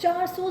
400